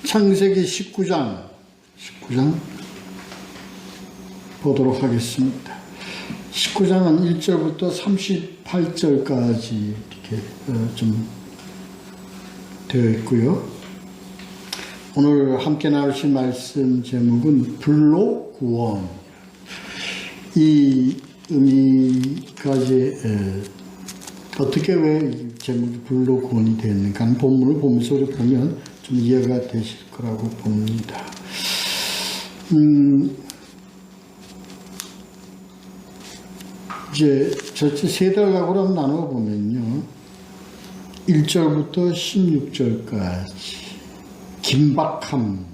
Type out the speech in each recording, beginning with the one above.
창세기 19장 보도록 하겠습니다. 19장은 1절부터 38절까지 이렇게 좀 되어 있고요. 오늘 함께 나누실 말씀 제목은 불로 구원. 이 의미가 이제 어떻게 왜 제목이 불로 구원이 되었는가 하는 본문을 보면서 우리 보면 좀 이해가 되실 거라고 봅니다. 이제 전체 세 달락으로 한번 나눠보면요. 1절부터 16절까지 긴박함,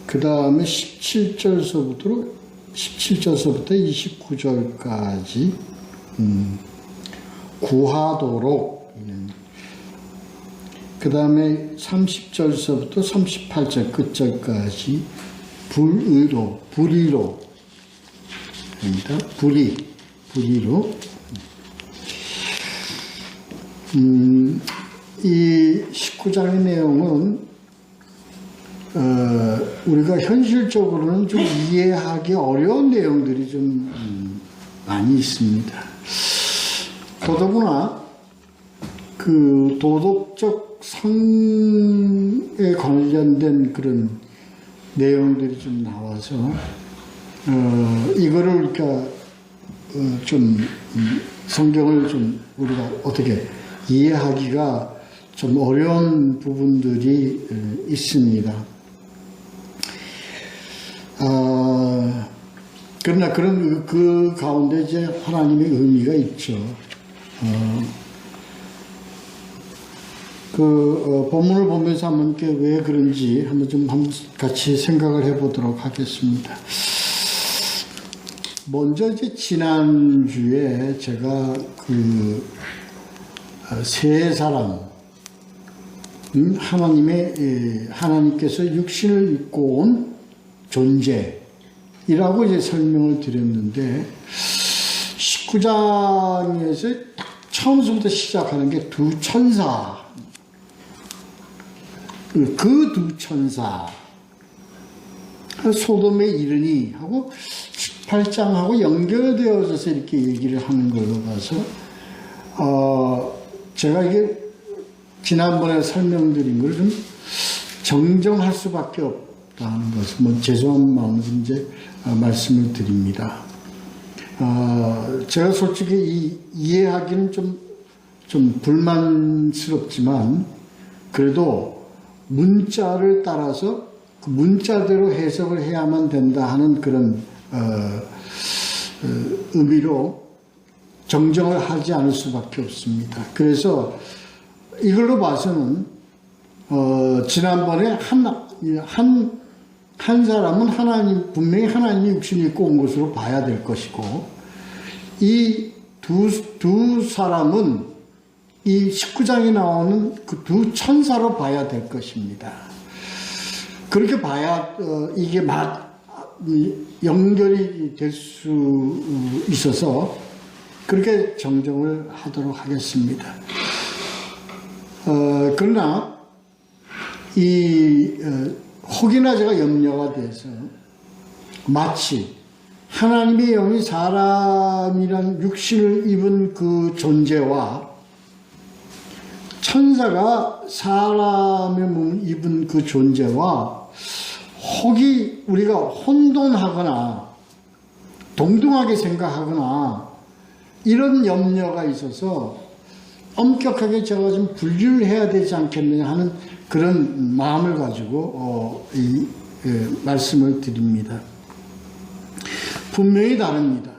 그 다음에 17절서부터 29절까지 구하도록, 그 다음에 30절서부터 38절 끝절까지 불의로 입니다. 불의로. 이 19장의 내용은 우리가 현실적으로는 좀 이해하기 어려운 내용들이 좀 많이 있습니다. 더더구나 그 도덕적 성에 관련된 그런 내용들이 좀 나와서 이거를 그러니까 좀 성경을 좀 우리가 어떻게 이해하기가 좀 어려운 부분들이 있습니다. 그러나 그런 그 가운데 이제 하나님의 의미가 있죠. 본문을 보면서 한번 왜 그런지 한번 좀 같이 생각을 해보도록 하겠습니다. 먼저 이제 지난주에 제가 세 사람, 하나님께서 육신을 입고 온 존재이라고 이제 설명을 드렸는데, 19장에서 처음부터 시작하는 게 두 천사, 그 두 천사, 소돔에 이르니 하고 18장하고 연결되어져서 이렇게 얘기를 하는 걸로 봐서, 제가 이게 지난번에 설명드린 걸 좀 정정할 수밖에 없다는 것을 죄송한 마음으로 이제 말씀을 드립니다. 제가 솔직히 이해하기는 좀 불만스럽지만 그래도 문자를 따라서 그 문자대로 해석을 해야만 된다 하는 그런 의미로 정정을 하지 않을 수밖에 없습니다. 그래서 이걸로 봐서는 지난번에 한 사람은 분명히 하나님이 육신을 입고 온 것으로 봐야 될 것이고, 이 두 사람은 이 19장에 나오는 그 두 천사로 봐야 될 것입니다. 그렇게 봐야 이게 연결이 될 수 있어서 그렇게 정정을 하도록 하겠습니다. 그러나 혹이나 제가 염려가 돼서 마치 하나님의 영이 사람이란 육신을 입은 그 존재와 천사가 사람의 몸을 입은 그 존재와 혹이 우리가 혼돈하거나 동등하게 생각하거나 이런 염려가 있어서 엄격하게 제가 좀 분류를 해야 되지 않겠느냐 하는 그런 마음을 가지고 말씀을 드립니다. 분명히 다릅니다.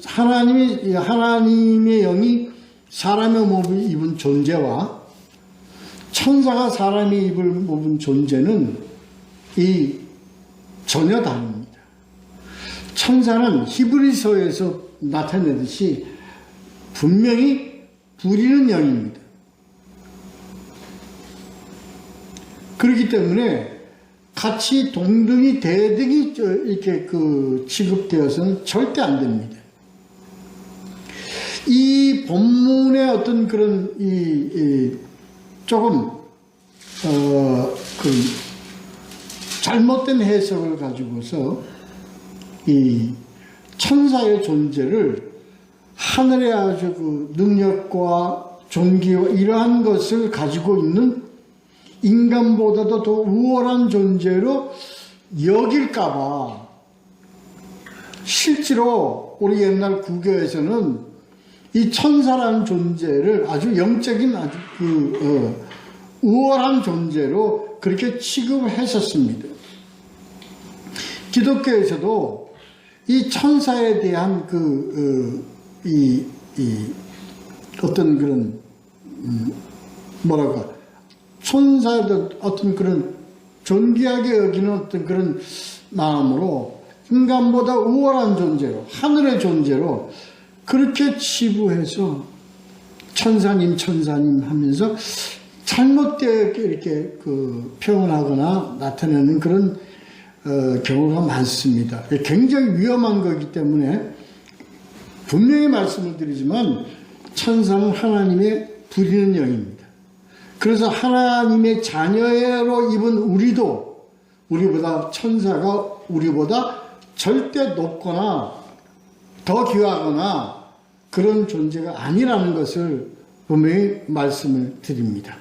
하나님의 영이 사람의 몸을 입은 존재와 천사가 사람이 입은 존재는 전혀 다릅니다. 천사는 히브리서에서 나타내듯이 분명히 부리는 영입니다. 그렇기 때문에 같이 동등히 대등히 이렇게 취급되어서는 절대 안 됩니다. 이 본문의 어떤 그런 조금 그 잘못된 해석을 가지고서 이 천사의 존재를 하늘의 아주 그 능력과 존귀와 이러한 것을 가지고 있는 인간보다도 더 우월한 존재로 여길까봐 실제로 우리 옛날 구교에서는 이 천사라는 존재를 아주 영적인 아주 우월한 존재로 그렇게 취급했었습니다. 기독교에서도 이 천사에 대한 어떤 그런 뭐랄까 천사의 어떤 그런 존귀하게 여기는 어떤 그런 마음으로 인간보다 우월한 존재로 하늘의 존재로 그렇게 치부해서 천사님 하면서 잘못되게 이렇게 표현하거나 나타내는 그런 경우가 많습니다. 굉장히 위험한 거기 때문에 분명히 말씀을 드리지만 천사는 하나님의 부리는 영입니다. 그래서 하나님의 자녀로 입은 우리도 우리보다 천사가 우리보다 절대 높거나 더 귀하거나 그런 존재가 아니라는 것을 분명히 말씀을 드립니다.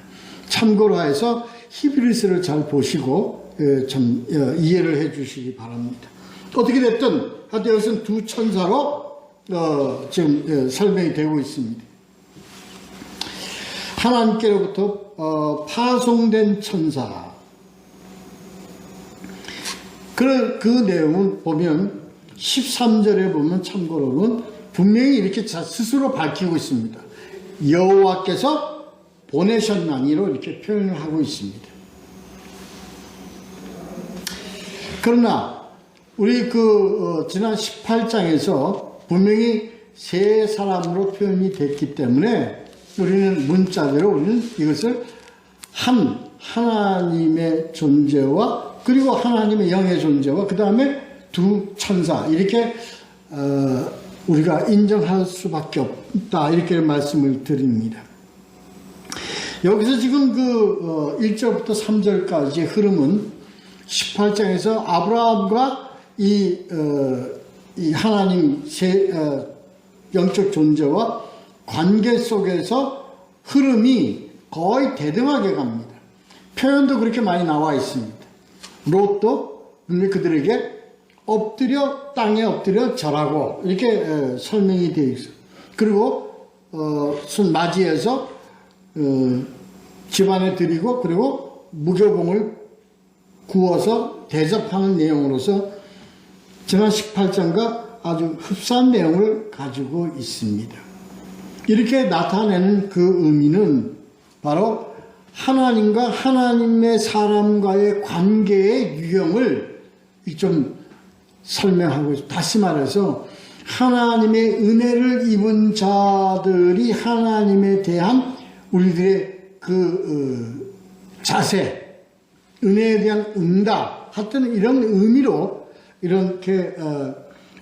참고로 해서 히브리서를 잘 보시고 좀 이해를 해 주시기 바랍니다. 어떻게 됐든 하여튼 여기서는 두 천사로 지금 설명이 되고 있습니다. 하나님께로부터 파송된 천사. 그 내용은 보면 13절에 보면 참고로는 분명히 이렇게 스스로 밝히고 있습니다. 여호와께서 보내셨나니로 이렇게 표현을 하고 있습니다. 그러나 우리 지난 18장에서 분명히 세 사람으로 표현이 됐기 때문에 우리는 문자대로 우리는 이것을 하나님의 존재와 그리고 하나님의 영의 존재와 그 다음에 두 천사 이렇게 우리가 인정할 수밖에 없다 이렇게 말씀을 드립니다. 여기서 지금 1절부터 3절까지의 흐름은 18장에서 아브라함과 이 하나님 영적 존재와 관계 속에서 흐름이 거의 대등하게 갑니다. 표현도 그렇게 많이 나와 있습니다. 롯도 그들에게 땅에 엎드려 절하고 이렇게 설명이 되어 있어요. 그리고 맞이해서 집안에 드리고 그리고 무교봉을 구워서 대접하는 내용으로서 지난 18장과 아주 흡사한 내용을 가지고 있습니다. 이렇게 나타내는 그 의미는 바로 하나님과 하나님의 사람과의 관계의 유형을 좀 설명하고 있습니다. 다시 말해서 하나님의 은혜를 입은 자들이 하나님에 대한 우리들의 자세, 은혜에 대한 응답, 하여튼 이런 의미로 이렇게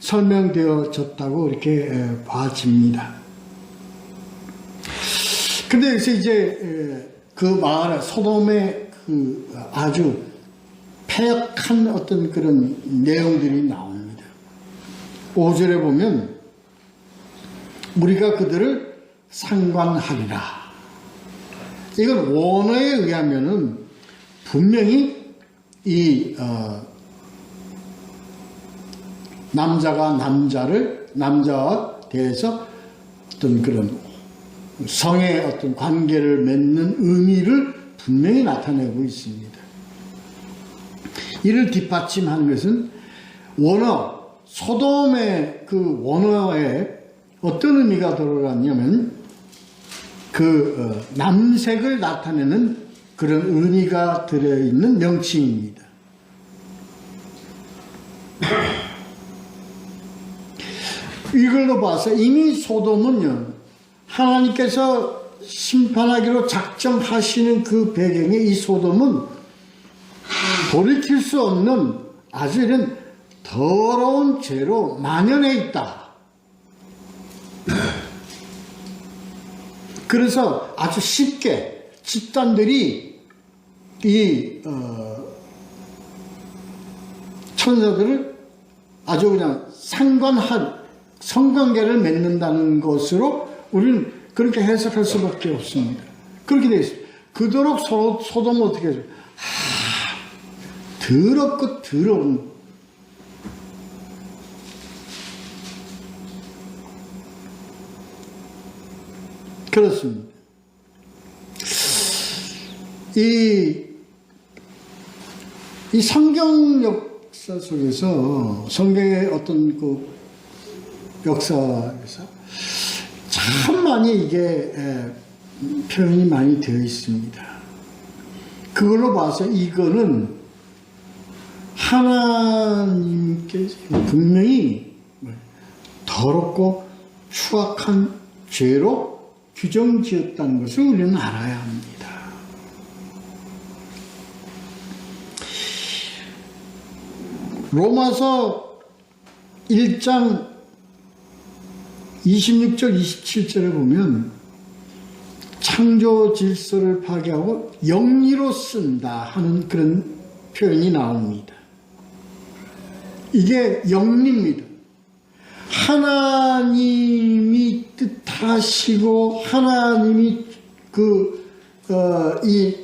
설명되어졌다고 이렇게 봐집니다. 근데 여기서 이제 그 마을, 소돔의 아주 패역한 어떤 그런 내용들이 나옵니다. 5절에 보면 우리가 그들을 상관하리라. 이건 원어에 의하면은 분명히 이 남자와 대해서 어떤 그런 성의 어떤 관계를 맺는 의미를 분명히 나타내고 있습니다. 이를 뒷받침하는 것은 원어, 소돔의 그 원어에 어떤 의미가 들어갔냐면 남색을 나타내는 그런 의미가 들어있는 명칭입니다. 이걸로 봐서 이미 소돔은요, 하나님께서 심판하기로 작정하시는 그 배경에 이 소돔은 돌이킬 수 없는 아주 이런 더러운 죄로 만연해 있다. 그래서 아주 쉽게 집단들이 이 천사들을 아주 그냥 성관계를 맺는다는 것으로 우리는 그렇게 해석할 수밖에 없습니다. 그렇게 되어 있습니다. 그토록 소돔 어떻게 해서 더럽고 더러운 그렇습니다. 이 성경 역사 속에서 성경의 어떤 그 역사에서 참 많이 이게 표현이 많이 되어 있습니다. 그걸로 봐서 이거는 하나님께서 분명히 더럽고 추악한 죄로 규정지었다는 것을 우리는 알아야 합니다. 로마서 1장 26절 27절에 보면 창조 질서를 파괴하고 영리로 쓴다 하는 그런 표현이 나옵니다. 이게 영리입니다. 하나님이 뜻하시고 하나님이 이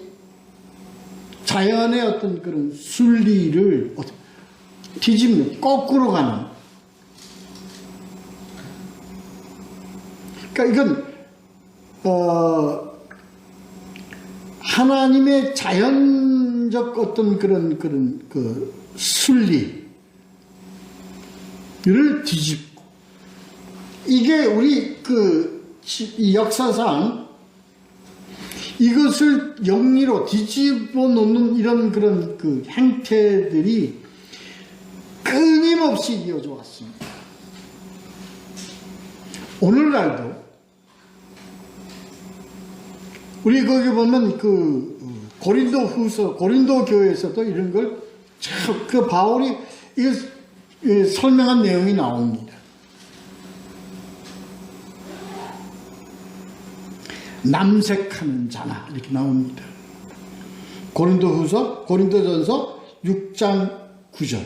자연의 어떤 그런 순리를 뒤집는, 거꾸로 가는. 그러니까 이건 하나님의 자연적 어떤 그런 그 순리를 뒤집고, 이게 우리 이 역사상 이것을 영리로 뒤집어 놓는 이런 그런 그 행태들이 끊임없이 이어져 왔습니다. 오늘날도 우리 거기 보면 고린도 교회에서도 이런 걸 그 바울이 설명한 내용이 나옵니다. 남색하는 자나 이렇게 나옵니다. 고린도전서 6장 9절.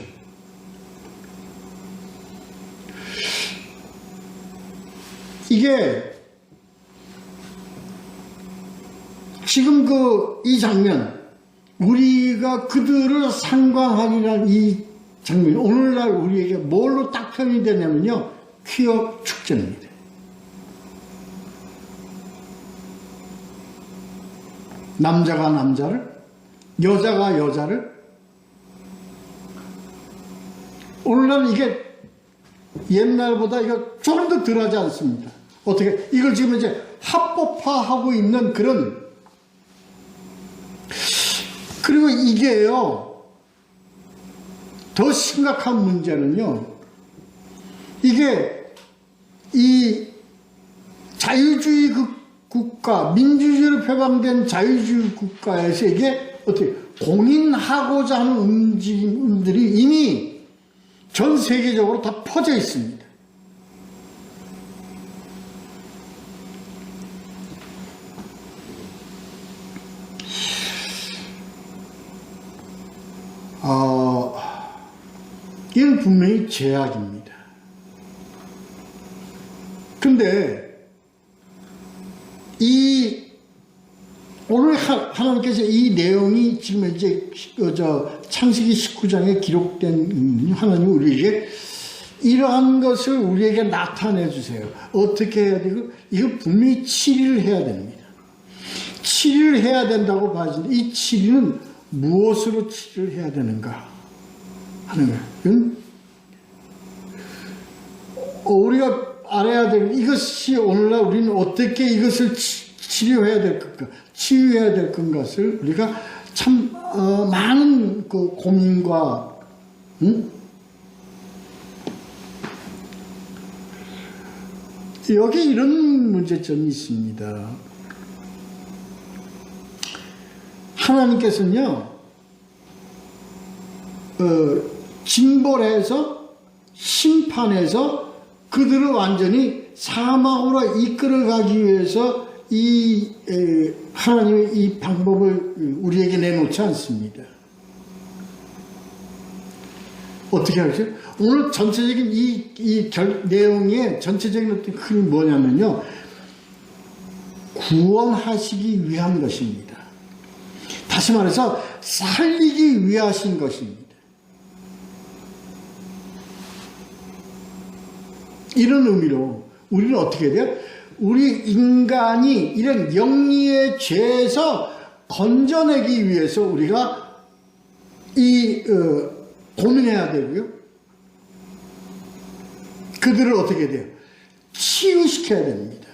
이게 지금 이 장면, 우리가 그들을 상관하리라는 이 장면, 오늘날 우리에게 뭘로 딱 표현이 되냐면요, 퀴어 축제입니다. 남자가 남자를, 여자가 여자를, 오늘날 이게 옛날보다 이거 조금 더 덜하지 않습니다. 어떻게, 이걸 지금 이제 합법화하고 있는 그리고 이게요, 더 심각한 문제는요, 이게 이 자유주의 국가, 민주주의로 표방된 자유주의 국가에서 이게 어떻게 공인하고자 하는 움직임들이 이미 전 세계적으로 다 퍼져 있습니다. 이건 분명히 죄악입니다. 근데 오늘 하나님께서 이 내용이 지금 이제 창세기 19장에 기록된 하나님 우리에게 이러한 것을 우리에게 나타내 주세요. 어떻게 해야 되고, 이거 분명히 치리를 해야 됩니다. 치리를 해야 된다고 봐지는데, 이 치리는 무엇으로 치리를 해야 되는가 하는 거예요. 우리가 알아야 되는, 이것이 오늘날 우리는 어떻게 이것을 치료해야 될 건가, 치유해야 될 것을 우리가 참 많은 고민과 여기 이런 문제점이 있습니다. 하나님께서는요, 징벌해서 심판해서 그들을 완전히 사망으로 이끌어가기 위해서 하나님의 이 방법을 우리에게 내놓지 않습니다. 어떻게 하죠? 오늘 전체적인 내용의 전체적인 어떤 큰 뭐냐면요. 구원하시기 위한 것입니다. 다시 말해서 살리기 위하신 것입니다. 이런 의미로 우리는 어떻게 돼요? 우리 인간이 이런 영리의 죄에서 건져내기 위해서 우리가 고민해야 되고요. 그들을 어떻게 돼요? 치유시켜야 됩니다.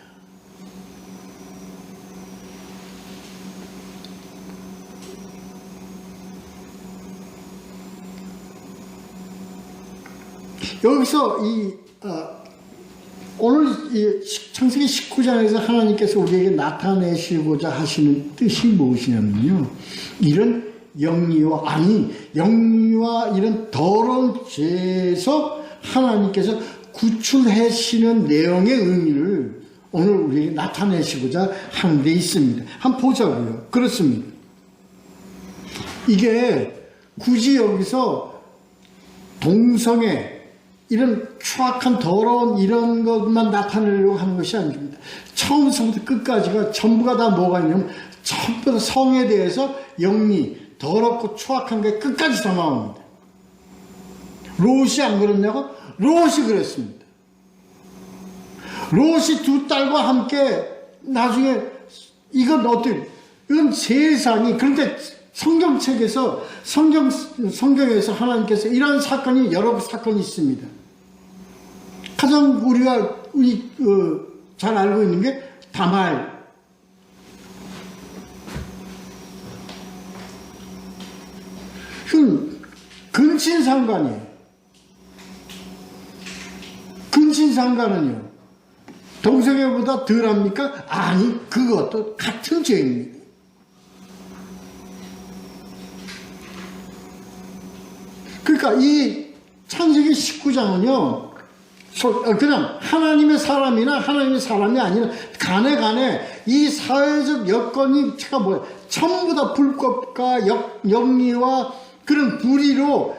여기서 오늘 창세기 19장에서 하나님께서 우리에게 나타내시고자 하시는 뜻이 무엇이냐면요. 이런 영리와 이런 더러운 죄에서 하나님께서 구출하시는 내용의 의미를 오늘 우리에게 나타내시고자 하는 데 있습니다. 한번 보자고요. 그렇습니다. 이게 굳이 여기서 동성애 이런 추악한 더러운 이런 것만 나타내려고 하는 것이 아닙니다. 처음부터 끝까지가 전부가 다 뭐가 있냐면 전부 다 성에 대해서 영리, 더럽고 추악한 게 끝까지 다 나옵니다. 롯이 안 그랬냐고? 롯이 그랬습니다. 롯이 두 딸과 함께 나중에 이건 세상이 그런데 성경책에서 성경에서 하나님께서 이런 사건이 여러 사건이 있습니다. 가장 우리가 잘 알고 있는 게 다말. 근친상간이에요. 근친상간은요. 동성애보다 덜합니까? 아니, 그것도 같은 죄입니다. 그러니까 이 창세기 19장은요. 그냥 하나님의 사람이나 하나님의 사람이 아니라 간에 이 사회적 여건이 전부 다 불법과 영리와 그런 불의로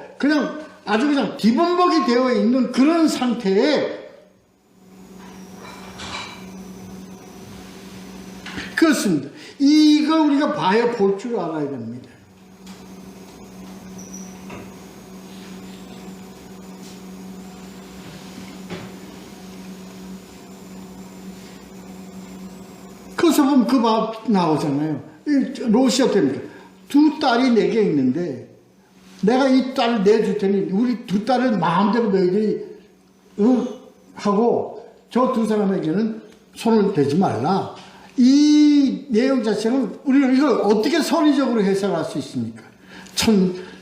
아주 그냥 뒤범벅이 되어 있는 그런 상태에 그렇습니다. 이거 우리가 볼 줄 알아야 됩니다. 그래서 보면 그 밥 나오잖아요. 롯이 어떻습니까? 두 딸이 내게 있는데 내가 이 딸을 내줄 테니 우리 두 딸을 마음대로 너희들이 하고 저 두 사람에게는 손을 대지 말라. 이 내용 자체는 우리는 이걸 어떻게 선의적으로 해석할 수 있습니까?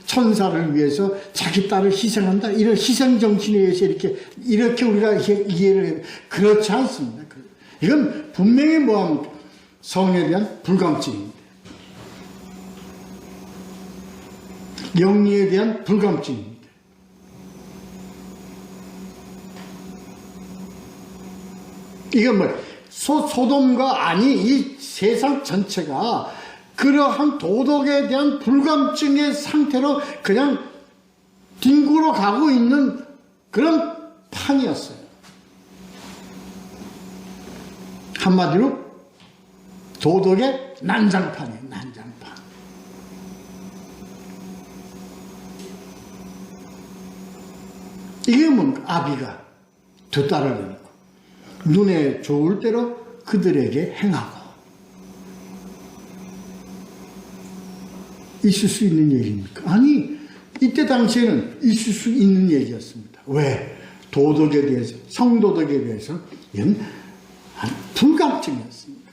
천사를 위해서 자기 딸을 희생한다. 이런 희생정신에 의해서 이렇게 우리가 이해를 해요. 그렇지 않습니다. 이건 분명히 뭐합니까? 성에 대한 불감증입니다. 영리에 대한 불감증입니다. 이건 소돔과 이 세상 전체가 그러한 도덕에 대한 불감증의 상태로 그냥 뒹굴어 가고 있는 그런 판이었어요. 한마디로 도덕의 난장판이에요. 난장판. 이게 뭔가? 아비가 두 딸을 낳고 눈에 좋을 대로 그들에게 행하고 있을 수 있는 얘기입니까? 아니, 이때 당시에는 있을 수 있는 얘기였습니다. 왜? 도덕에 대해서, 성도덕에 대해서 이건 불감증이었습니다.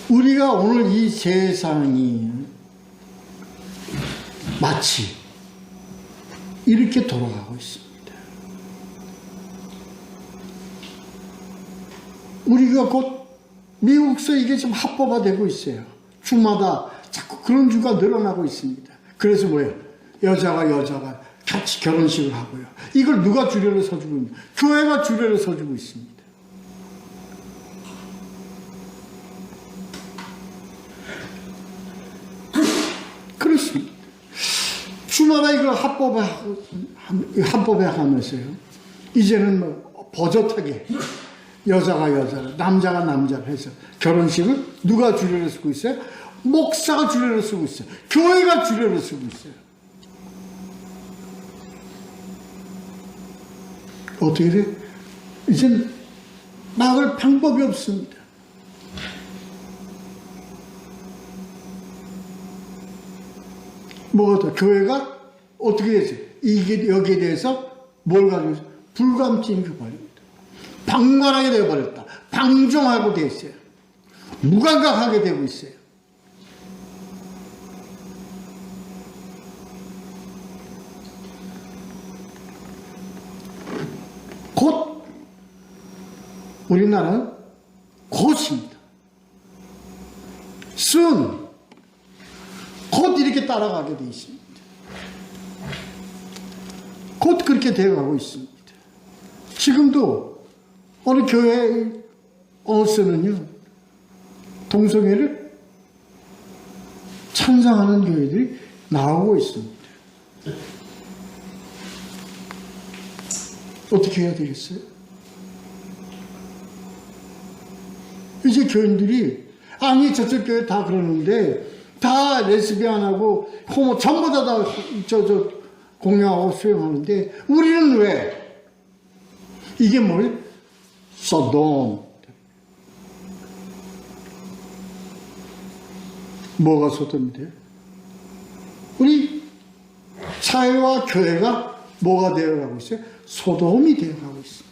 우리가 오늘 이 세상이 마치 이렇게 돌아가고 있습니다. 우리가 곧 미국서 이게 지금 합법화되고 있어요. 주마다 자꾸 그런 주가 늘어나고 있습니다. 그래서 뭐예요? 여자가 같이 결혼식을 하고요. 이걸 누가 주례를 서주고 있냐? 교회가 주례를 서주고 있습니다. 그렇습니다. 주마다 이걸 합법에 하면서요. 이제는 뭐 버젓하게 여자가 남자가 남자를 해서 결혼식을 누가 주례를 쓰고 있어요? 목사가 주례를 쓰고 있어요. 교회가 주례를 쓰고 있어요. 어떻게 돼요? 이젠 막을 방법이 없습니다. 뭐가 더? 교회가 어떻게 했어요? 여기에 대해서 뭘 가지고 있어요? 불감증이 버립니다. 방관하게 되어버렸다. 방종하고 되어 있어요. 무감각하게 되고 있어요. 곧 우리나라는 곧입니다. soon 곧 이렇게 따라가게 되어 있습니다. 곧 그렇게 되어가고 있습니다. 지금도 어느 교회 어느새는요 동성애를 찬성하는 교회들이 나오고 있습니다. 어떻게 해야 되겠어요? 이제 교인들이 아니 저쪽 교회 다 그러는데 다 레즈비안하고 호모 전부 다 공유하고 수용하는데 우리는 왜? 이게 뭐예요? 소돔. 뭐가 소돔이 돼요? 우리 사회와 교회가 뭐가 되어가고 있어요? 소돔이 되어가고 있습니다.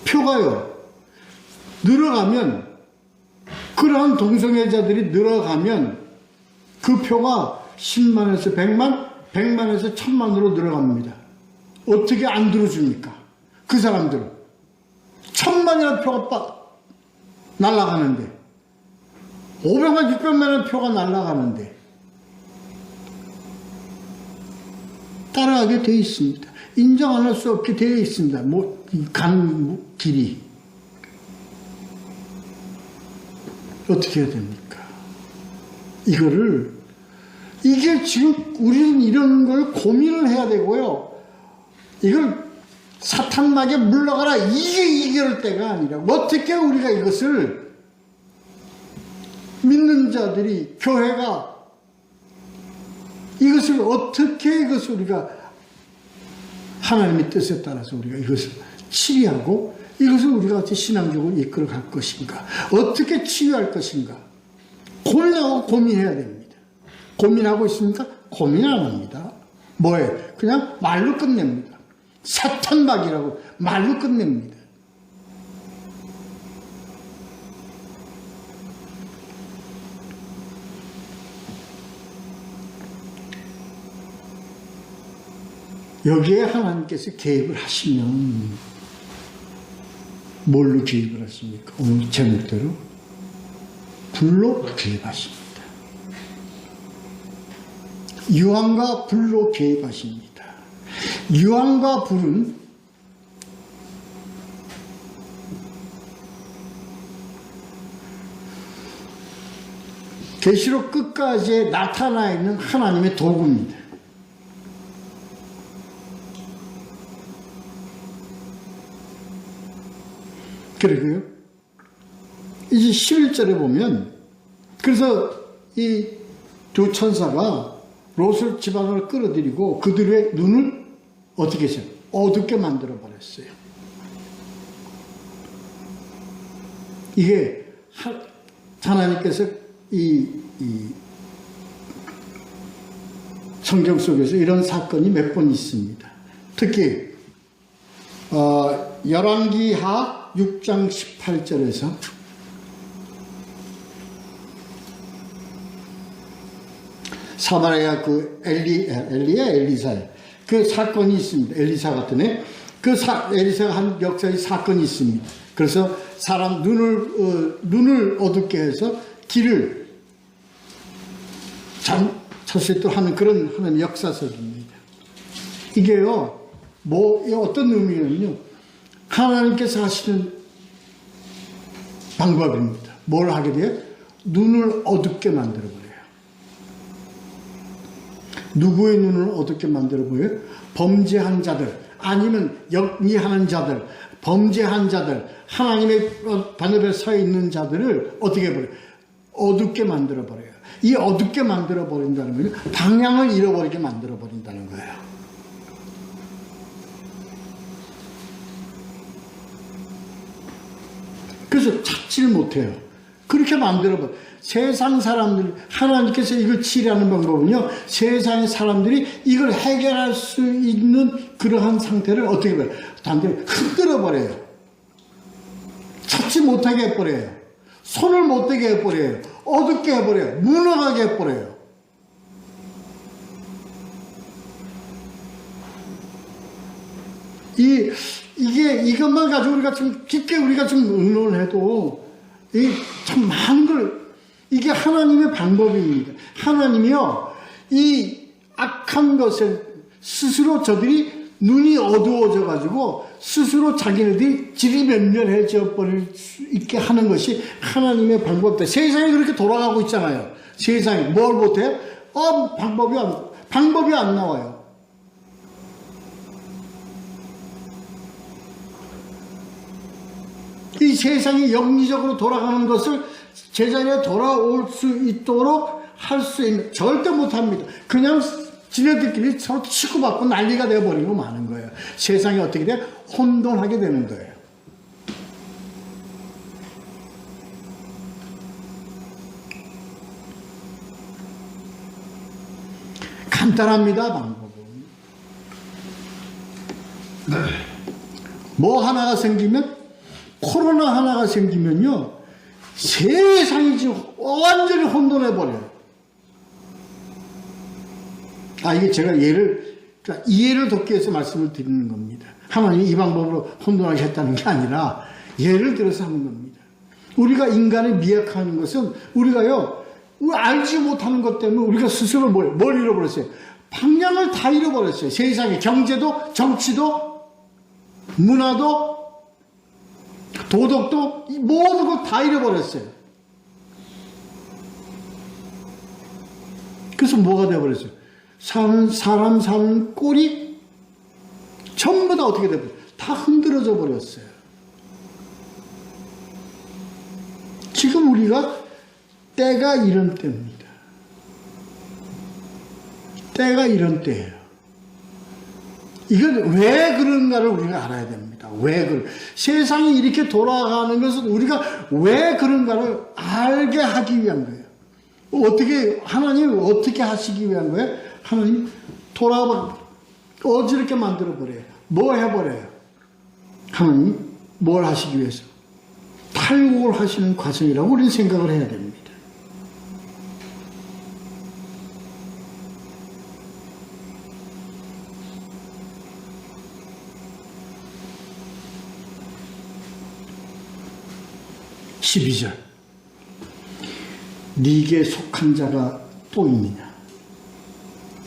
표가요, 늘어가면, 그러한 동성애자들이 늘어가면 그 표가 10만에서 100만, 100만에서 1000만으로 늘어갑니다. 어떻게 안 들어줍니까? 그 사람들은. 1000만이라는 표가 빡 날아가는데, 500만, 600만의 표가 날아가는데, 따라가게 되어 있습니다. 인정 안 할 수 없게 되어 있습니다. 간 길이. 어떻게 해야 됩니까? 이게 지금 우리는 이런 걸 고민을 해야 되고요. 이걸 사탄막에 물러가라. 이게 이럴 때가 아니라 어떻게 우리가 이것을 믿는 자들이, 교회가 이것을 어떻게 우리가 하나님의 뜻에 따라서 우리가 이것을 치리하고 이것을 우리가 어떻게 신앙적으로 이끌어 갈 것인가, 어떻게 치유할 것인가 고민하고 고민해야 됩니다. 고민하고 있습니까? 고민 안 합니다. 뭐예요? 그냥 말로 끝냅니다. 사탄막이라고 말로 끝냅니다. 여기에 하나님께서 개입을 하시면 뭘로 개입을 하십니까? 오늘 제목대로 불로 개입하십니다. 유황과 불로 개입하십니다. 유황과 불은 계시록 끝까지 나타나 있는 하나님의 도구입니다. 그리고요, 이제 11절에 보면, 그래서 이 두 천사가 롯을 집안으로 끌어들이고 그들의 눈을 어떻게 했어요? 어둡게 만들어 버렸어요. 이게 하나님께서 이 성경 속에서 이런 사건이 몇 번 있습니다. 특히 열왕기하 6장 18절에서 사마리아 그 엘리사 그 사건이 있습니다. 엘리사 같은 애. 엘리사가 한 역사의 사건이 있습니다. 그래서 사람 눈을 어둡게 해서 길을 찾을 수 있도록 하는 그런 하나님의 역사설입니다. 이게요, 어떤 의미냐면요, 하나님께서 하시는 방법입니다. 뭘 하게 돼요? 눈을 어둡게 만들어버려요. 누구의 눈을 어둡게 만들어버려요? 범죄한 자들, 아니면 역리하는 자들, 범죄한 자들, 하나님의 반열에 서 있는 자들을 어떻게 해버려요? 어둡게 만들어버려요. 이 어둡게 만들어버린다는 거는 방향을 잃어버리게 만들어버린다는 거예요. 그래서 찾지를 못해요. 그렇게 만들어버려. 세상 사람들, 하나님께서 이걸 치료하는 방법은요, 세상의 사람들이 이걸 해결할 수 있는 그러한 상태를 어떻게 해요? 단순히 흔들어버려요. 찾지 못하게 해버려요. 손을 못 대게 해버려요. 어둡게 해버려요. 무능하게 해버려요. 이것만 가지고 우리가 좀 깊게 우리가 좀 의논해도 참 많은 걸, 이게 하나님의 방법입니다. 하나님이요, 이 악한 것을 스스로 저들이 눈이 어두워져 가지고 스스로 자기네들이 지리멸멸해져 버릴 수 있게 하는 것이 하나님의 방법이다. 세상이 그렇게 돌아가고 있잖아요. 세상이 뭘 못해요? 방법이 안 나와요. 이 세상이 영리적으로 돌아가는 것을 제자리에 돌아올 수 있도록 할 수 있는, 절대 못합니다. 그냥 지네들끼리 서로 치고받고 난리가 되어버리고 마는 거예요. 세상이 어떻게 돼요? 혼돈하게 되는 거예요. 간단합니다, 방법은. 뭐 하나가 생기면, 코로나 하나가 생기면요, 세상이 지금 완전히 혼돈해버려요. 이게 제가 이해를 돕기 위해서 말씀을 드리는 겁니다. 하나님이 이 방법으로 혼돈하게 했다는 게 아니라 예를 들어서 하는 겁니다. 우리가 인간을 미약하는 것은 우리가요, 알지 못하는 것 때문에 우리가 스스로 뭘 잃어버렸어요? 방향을 다 잃어버렸어요. 세상의 경제도, 정치도, 문화도, 도덕도, 모든 걸 다 잃어버렸어요. 그래서 뭐가 되어버렸어요? 사람 사는 꼴이 전부 다 어떻게 되어버렸어요? 다 흔들어져 버렸어요. 지금 우리가 때가 이런 때입니다. 때가 이런 때예요. 이건 왜 그런가를 우리가 알아야 됩니다. 세상이 이렇게 돌아가는 것은 우리가 왜 그런가를 알게 하기 위한 거예요. 하나님이 어떻게 하시기 위한 거예요? 하나님 어지럽게 만들어버려요. 뭐 해버려요? 하나님 뭘 하시기 위해서? 탈곡을 하시는 과정이라고 우리는 생각을 해야 됩니다. (12절) 네게 속한 자가 또 있느냐?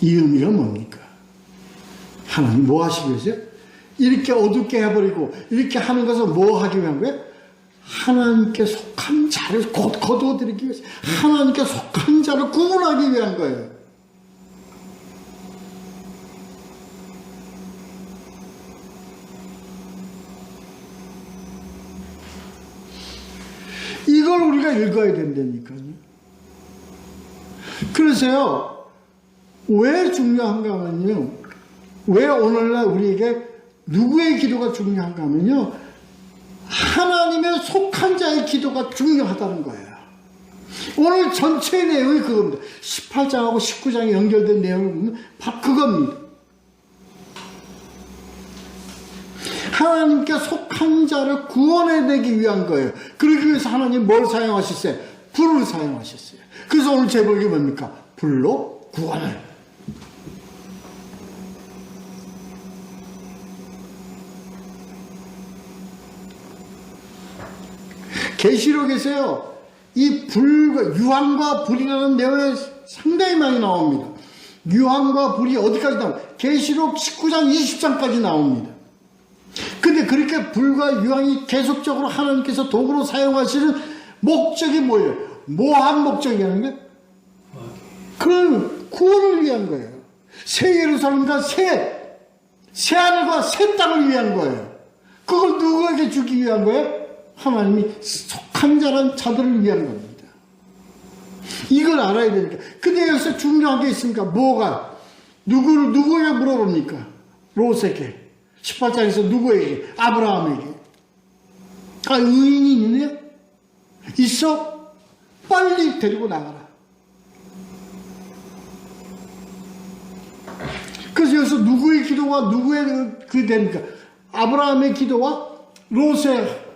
이 의미가 뭡니까? 하나님 뭐 하시기 위해서요? 이렇게 어둡게 해버리고 이렇게 하는 것은 뭐 하기 위한 거예요? 하나님께 속한 자를 거두어드리기 위해서, 하나님께 속한 자를 구원하기 위한 거예요. 이걸 우리가 읽어야 된다니까요. 그래서요, 왜 중요한가 하면요, 왜 오늘날 우리에게 누구의 기도가 중요한가 하면요, 하나님의 속한 자의 기도가 중요하다는 거예요. 오늘 전체 내용이 그겁니다. 18장하고 19장에 연결된 내용을 보면 바로 그겁니다. 하나님께 속한 자를 구원해내기 위한 거예요. 그러기 위해서 하나님 뭘 사용하셨어요? 불을 사용하셨어요. 그래서 오늘 제목이 뭡니까? 불로 구원을. 계시록에서요, 이 불과, 유황과 불이라는 내용이 상당히 많이 나옵니다. 유황과 불이 어디까지 나옵니까? 계시록 19장, 20장까지 나옵니다. 근데 그렇게 불과 유황이 계속적으로 하나님께서 도구로 사용하시는 목적이 뭐예요? 뭐한 목적이라는 게? 그런 구원을 위한 거예요. 새 예루살렘과 새 하늘과 새 땅을 위한 거예요. 그걸 누구에게 주기 위한 거예요? 하나님이 속한 자들을 위한 겁니다. 이걸 알아야 되니까. 근데 여기서 중요한 게 있습니까? 뭐가? 누구에게 물어봅니까? 롯에게. 18장에서 누구에게? 아브라함에게. 아, 의인이 있느냐? 있어? 빨리 데리고 나가라. 그래서 여기서 누구의 기도와 누구의 그 됩니까? 아브라함의 기도와 롯의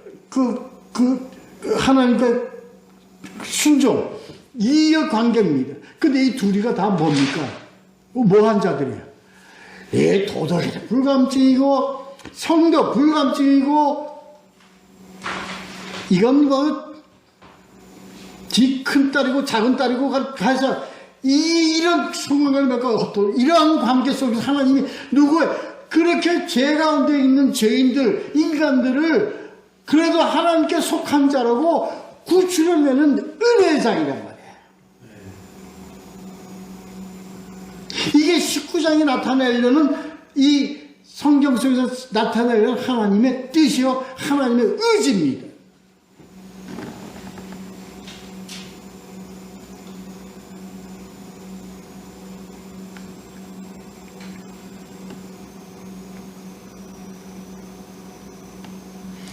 하나님과 순종, 이의 관계입니다. 근데 이 둘이가 다 뭡니까? 뭐한 자들이야? 도덕이다 불감증이고, 성도 불감증이고, 이건 뭐, 큰 딸이고 작은 딸이고 가서, 이런 성관계를 맺고, 이러한 관계 속에서 하나님이 그렇게 죄 가운데 있는 죄인들, 인간들을 그래도 하나님께 속한 자라고 구출을 내는 은혜의 장이란 말이에요. 이게 19장이 나타내려는, 이 성경 속에서 나타내려는 하나님의 뜻이요, 하나님의 의지입니다.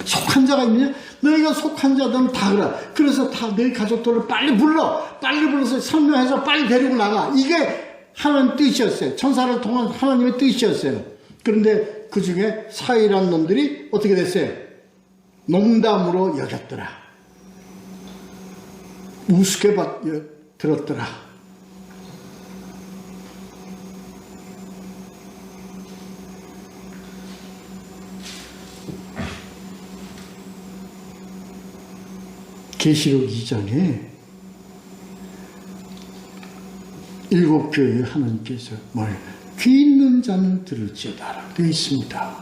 속한 자가 있느냐? 너희가 속한 자들은 다 그래. 그래서 다 너희 가족들을 빨리 불러서 설명해서 빨리 데리고 나가. 이게 하나님 뜻이었어요. 천사를 통한 하나님의 뜻이었어요. 그런데 그 중에 사이란 놈들이 어떻게 됐어요? 농담으로 여겼더라. 우습게 들었더라. 계시록 2장에 7교회에 하나님께서 귀 있는 자는 들을지어다 되어 있습니다.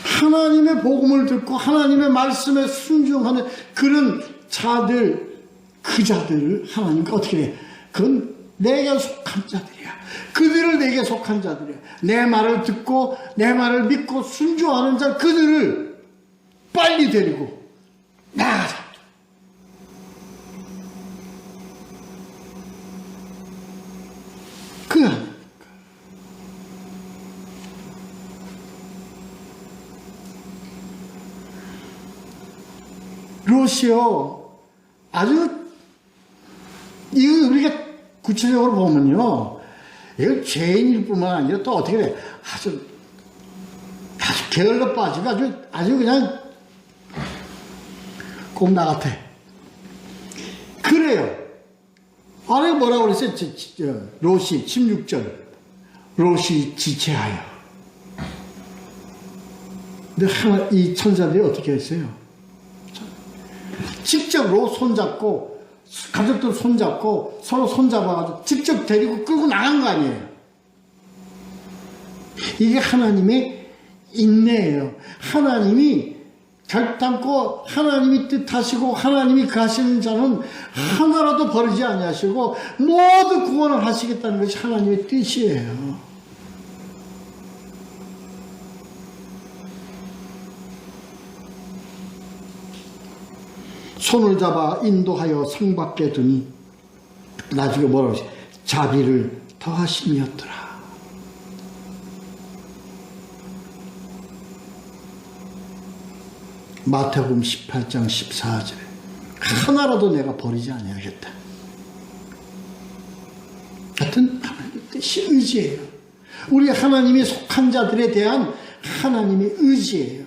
하나님의 복음을 듣고 하나님의 말씀에 순종하는 그런 자들, 그 자들을 하나님과 어떻게 해? 그건 내게 속한 자들이야. 그들을 내게 속한 자들이야. 내 말을 듣고 내 말을 믿고 순종하는 자, 그들을 빨리 데리고 나가자. 그 아닙니까? 롯이요, 아주 이거 우리가 구체적으로 보면요, 이거 죄인일 뿐만 아니라 또 어떻게 돼? 아주 게을러 빠지고 아주 그냥 꼼나 같아. 그래요. 아래 뭐라고 그랬어요? 롯이 16절. 롯이 지체하여. 근데 이 천사들이 어떻게 했어요? 직접 롯 손잡고, 가족들 손잡고, 서로 손잡아가지고 직접 데리고 끌고 나간 거 아니에요. 이게 하나님의 인내예요. 하나님이 결단코 하나님이 뜻하시고 하나님이 가시는 자는 하나라도 버리지 아니하시고 모두 구원을 하시겠다는 것이 하나님의 뜻이에요. 손을 잡아 인도하여 성 밖에 두니 나중에 뭐라고 하지? 자비를 더하심이었더라. 마태복음 18장 14절에 하나라도 내가 버리지 아니하겠다. 같은 하나님의 뜻이 의지예요. 우리 하나님이 속한 자들에 대한 하나님의 의지예요.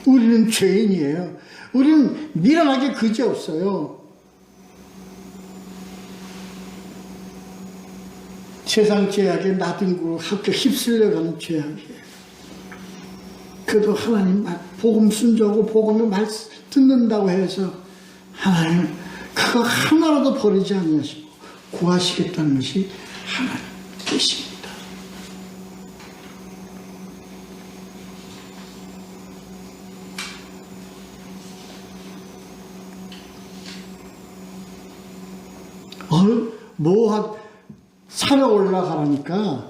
우리는 죄인이에요. 우리는 미련하게 그지없어요. 세상 죄악에 나뒹굴고 학교 휩쓸려가는 죄악이에요. 그래도 하나님 복음 순종하고 복음의 말씀 듣는다고 해서 하나님은 그거 하나라도 버리지 않으시고 구하시겠다는 것이 하나님 뜻입니다. 산에 올라가라니까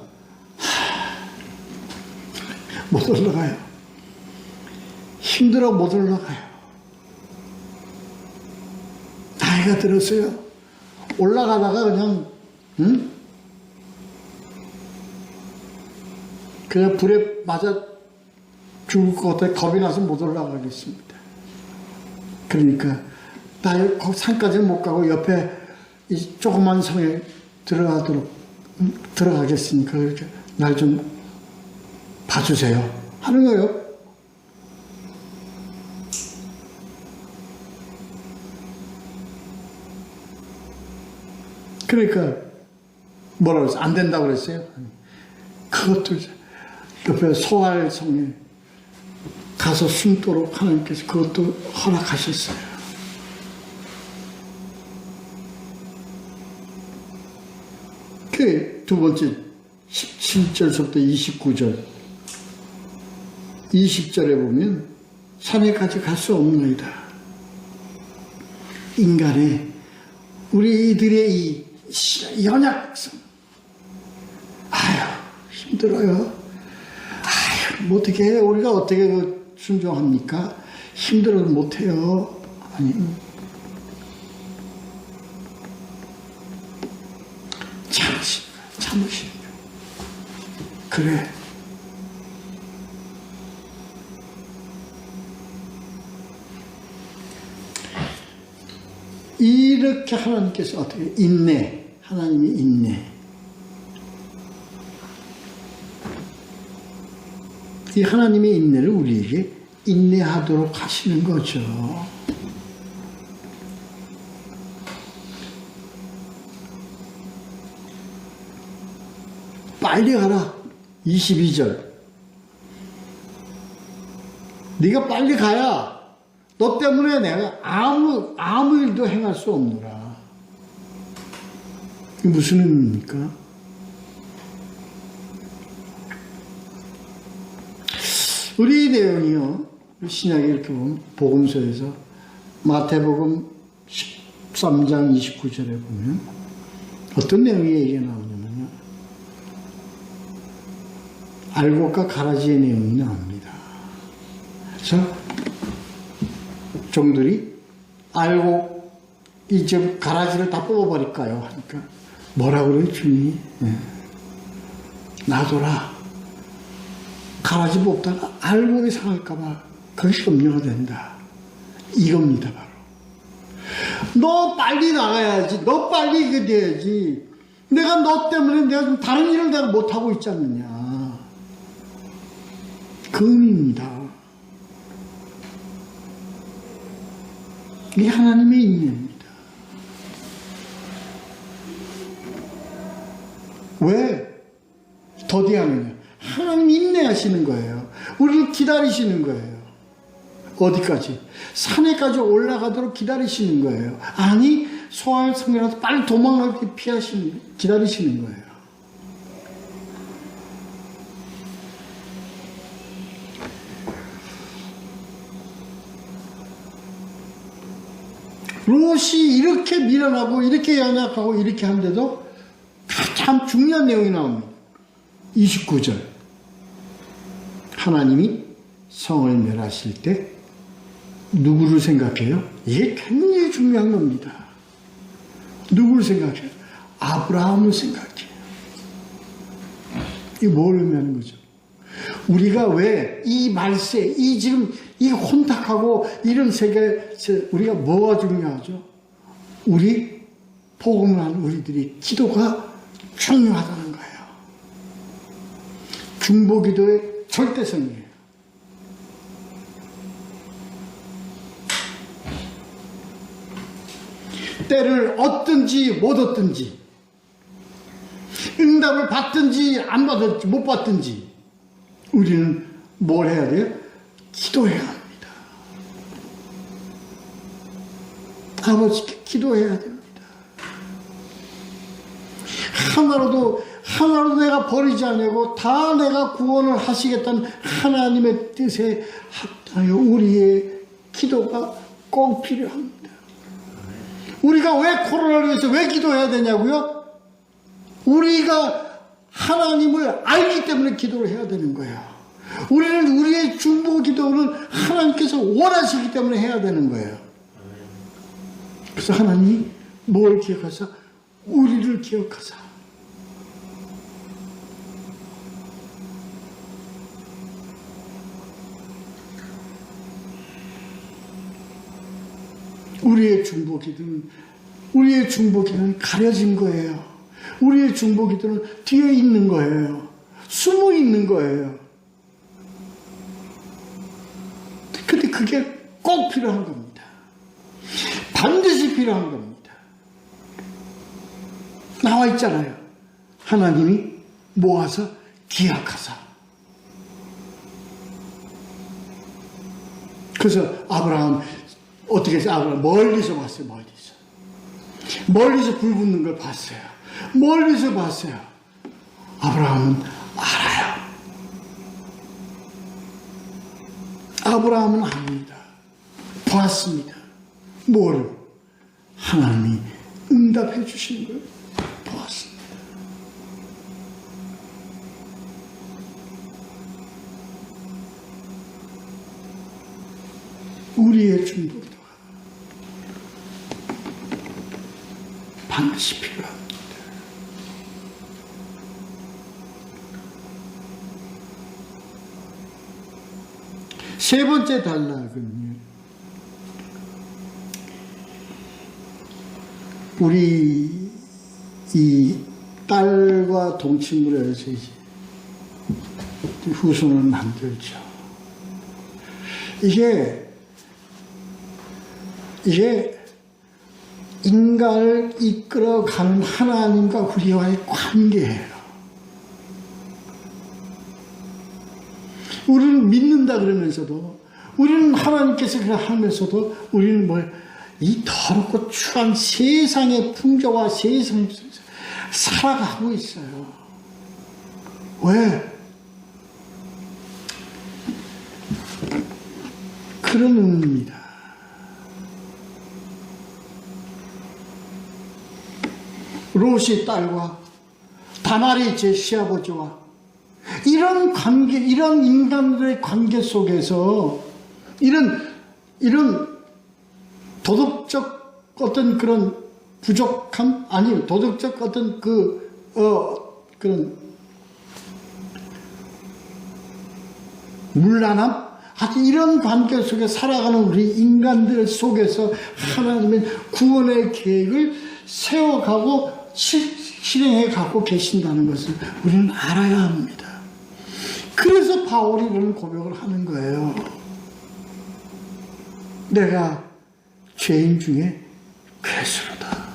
못 올라가요. 힘들어 못 올라가요. 나이가 들었어요. 올라가다가 그냥 불에 맞아 죽을 것 같아 겁이 나서 못 올라가겠습니다. 그러니까 나 산까지는 못 가고 옆에 이 조그만 성에 들어가겠으니까 이렇게 날 좀 봐주세요 하는 거예요. 그러니까 뭐라고 그랬어요? 안 된다고 그랬어요. 그것도 옆에 소알성에 가서 숨도록 하나님께서 그것도 허락하셨어요. 두 번째 17절부터 29절 20절에 보면 산에까지 갈 수 없나이다. 인간의 우리들의 이 연약성 힘들어요. 어떻게 해요? 우리가 어떻게 순종합니까? 힘들어도 못해요. 아니 참으시는 거예요. 그래. 이렇게 하나님께서 어떻게 인내, 하나님이 인내. 이 하나님의 인내를 우리에게 인내하도록 하시는 거죠. 빨리 가라. 22절. 네가 빨리 가야 너 때문에 내가 아무 일도 행할 수 없노라. 이게 무슨 의미입니까? 우리 내용이요. 신약에 이렇게 보면 복음서에서 마태복음 13장 29절에 보면 어떤 내용이 얘기가 나오냐면요. 알곡과 가라지의 내용이 나옵니다. 그래서 종들이 알곡 이제 가라지를 다 뽑아버릴까요? 하니까 뭐라 그래요 주님이? 놔둬라. 가라지 뽑다가 알곡이 상할까봐 그것이 염려가 된다. 이겁니다 바로. 너 빨리 나가야지. 너 빨리 이거 돼야지. 내가 너 때문에 내가 좀 다른 일을 내가 못하고 있지 않느냐. 그 의미입니다. 이게 하나님의 인내입니다. 왜 더디하느냐? 하나님 인내하시는 거예요. 우리를 기다리시는 거예요. 어디까지? 산에까지 올라가도록 기다리시는 거예요. 아니 소알성이라도 빨리 도망가게 기다리시는 거예요. 롯이 이렇게 미련하고 이렇게 연약하고 이렇게 한데도 참 중요한 내용이 나옵니다. 29절 하나님이 성을 멸하실 때 누구를 생각해요? 이게 굉장히 중요한 겁니다. 누구를 생각해요? 아브라함을 생각해요. 이게 뭘 의미하는 거죠? 우리가 왜 이 말세, 지금 이 혼탁하고 이런 세계에서 우리가 뭐가 중요하죠? 우리 복음을 하는 우리들이 기도가 중요하다는 거예요. 중보기도의 절대성이에요. 때를 얻든지 못 얻든지 응답을 받든지 안 받든지 못 받든지 우리는 뭘 해야 돼요? 기도해야 합니다. 아버지께 기도해야 됩니다. 하나라도 내가 버리지 않으려고 다 내가 구원을 하시겠다는 하나님의 뜻에 합당하여 우리의 기도가 꼭 필요합니다. 우리가 왜 코로나를 위해서 왜 기도해야 되냐고요? 우리가 하나님을 알기 때문에 기도를 해야 되는 거예요. 우리는 우리의 중보 기도는 하나님께서 원하시기 때문에 해야 되는 거예요. 그래서 하나님이 뭘 기억하사? 우리를 기억하사. 우리의 중보 기도는 가려진 거예요. 우리의 중보 기도는 뒤에 있는 거예요. 숨어 있는 거예요. 근데 그게 꼭 필요한 겁니다. 반드시 필요한 겁니다. 나와 있잖아요. 하나님이 모아서 기억하사. 그래서 아브라함 어떻게 해서 아브라함 멀리서 봤어요. 멀리서 불 붙는 걸 봤어요. 멀리서 봤어요. 아브라함은 알아요. 아브라함은 압니다. 봤습니다. 뭐를? 하나님이 응답해 주시는 걸 보았습니다. 우리의 중보기도가 반드시 필요합니다. 세 번째 단락은요, 우리 이 딸과 동침을 해서 이제 후손을 만들죠. 이게 인간을 이끌어가는 하나님과 우리와의 관계예요. 우리는 믿는다 그러면서도, 우리는 하나님께서 그렇게 하면서도 우리는 이 더럽고 추한 세상의 풍조와 세상 속에서 살아가고 있어요. 왜? 그런 의미입니다. 롯의 딸과 다말이 제 시아버지와 이런 관계, 이런 인간들의 관계 속에서 이런 도덕적 어떤 그런 부족함, 아니 도덕적 어떤 그런 문란함, 하여튼 이런 관계 속에 살아가는 우리 인간들 속에서 하나님은 구원의 계획을 세워가고 실행해 갖고 계신다는 것을 우리는 알아야 합니다. 그래서 바울이 이런 고백을 하는 거예요. 내가 죄인 중에 괴수로다.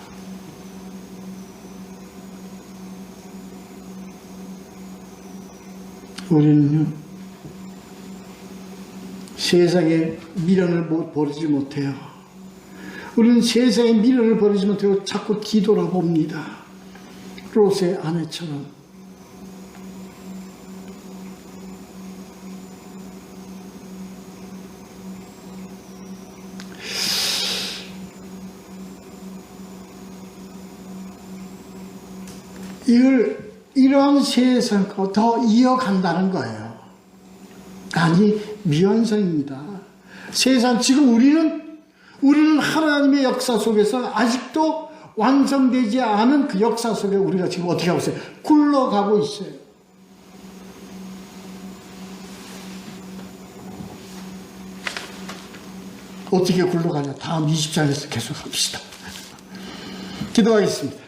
우리는 세상의 미련을 버리지 못해요. 우리는 세상의 미련을 버리지 못하고 자꾸 뒤돌아봅니다. 롯의 아내처럼. 이러한 세상과 더 이어간다는 거예요. 아니, 미완성입니다. 세상, 지금 우리는 하나님의 역사 속에서 아직도 완성되지 않은 그 역사 속에 우리가 지금 어떻게 하고 있어요? 굴러가고 있어요. 어떻게 굴러가냐? 다음 20장에서 계속 합시다. 기도하겠습니다.